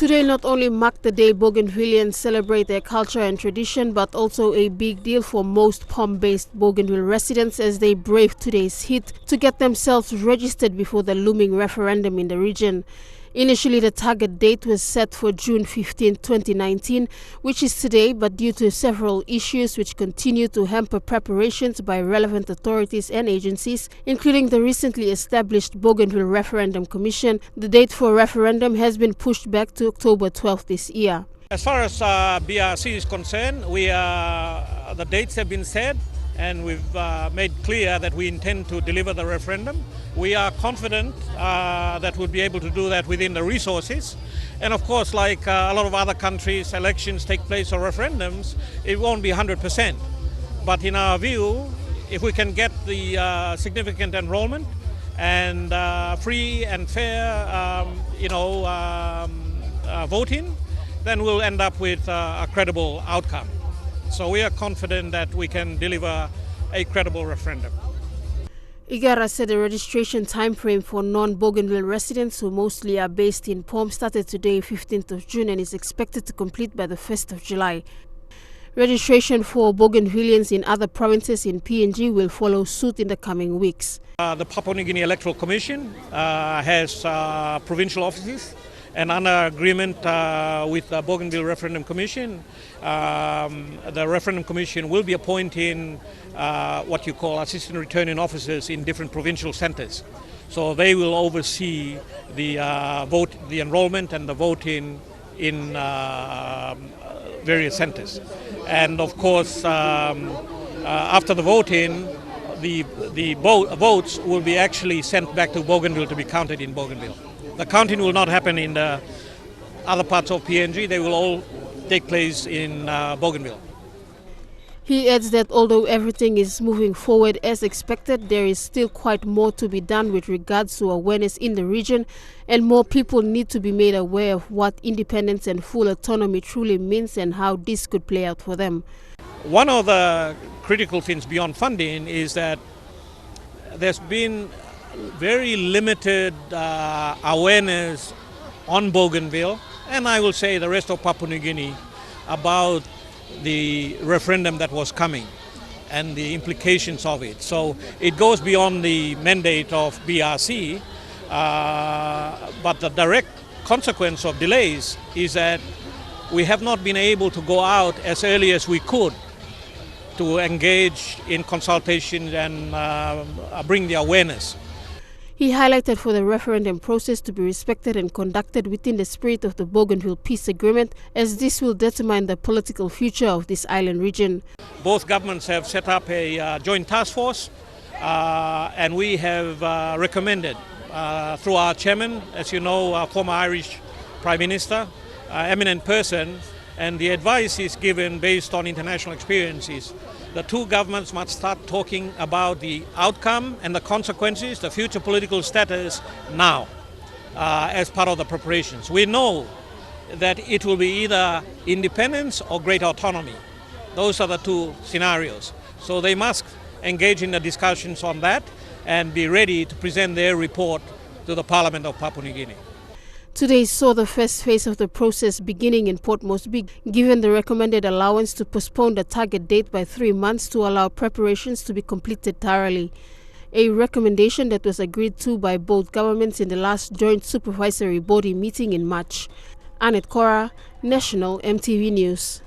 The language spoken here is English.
Today not only marked the day Bougainvilleans celebrate their culture and tradition, but also a big deal for most POM-based Bougainville residents as they brave today's heat to get themselves registered before the looming referendum in the region. Initially, the target date was set for June 15, 2019, which is today, but due to several issues which continue to hamper preparations by relevant authorities and agencies, including the recently established Bougainville Referendum Commission, the date for referendum has been pushed back to October 12 this year. As far as BRC is concerned, the dates have been set, and we've made clear that we intend to deliver the referendum. We are confident that we'll be able to do that within the resources. And of course, like a lot of other countries, elections take place or referendums, it won't be 100%. But in our view, if we can get the significant enrollment and free and fair voting, then we'll end up with a credible outcome. So we are confident that we can deliver a credible referendum. Igara said the registration timeframe for non-Bougainville residents, who mostly are based in POM, started today, 15th of June, and is expected to complete by the 1st of July. Registration for Bougainvilleans in other provinces in PNG will follow suit in the coming weeks. The Papua New Guinea Electoral Commission has provincial offices, and under agreement with the Bougainville Referendum Commission, the Referendum Commission will be appointing what you call assistant returning officers in different provincial centres. So they will oversee the the enrolment and the voting in various centres. And of course, after the voting, the votes will be actually sent back to Bougainville to be counted in Bougainville. The counting will not happen in the other parts of PNG. They will all take place in Bougainville. He adds that although everything is moving forward as expected, there is still quite more to be done with regards to awareness in the region, and more people need to be made aware of what independence and full autonomy truly means and how this could play out for them. One of the critical things beyond funding is that there's been very limited awareness on Bougainville, and I will say the rest of Papua New Guinea, about the referendum that was coming and the implications of it. So it goes beyond the mandate of BRC, but the direct consequence of delays is that we have not been able to go out as early as we could to engage in consultation and bring the awareness. He highlighted for the referendum process to be respected and conducted within the spirit of the Bougainville Peace Agreement, as this will determine the political future of this island region. Both governments have set up a joint task force, and we have recommended through our chairman, as you know, our former Irish Prime Minister, eminent person, and the advice is given based on international experiences. The two governments must start talking about the outcome and the consequences, the future political status now, as part of the preparations. We know that it will be either independence or greater autonomy. Those are the two scenarios. So they must engage in the discussions on that and be ready to present their report to the Parliament of Papua New Guinea. Today saw the first phase of the process beginning in Port Moresby, given the recommended allowance to postpone the target date by 3 months to allow preparations to be completed thoroughly. A recommendation that was agreed to by both governments in the last joint supervisory body meeting in March. Annette Cora, National MTV News.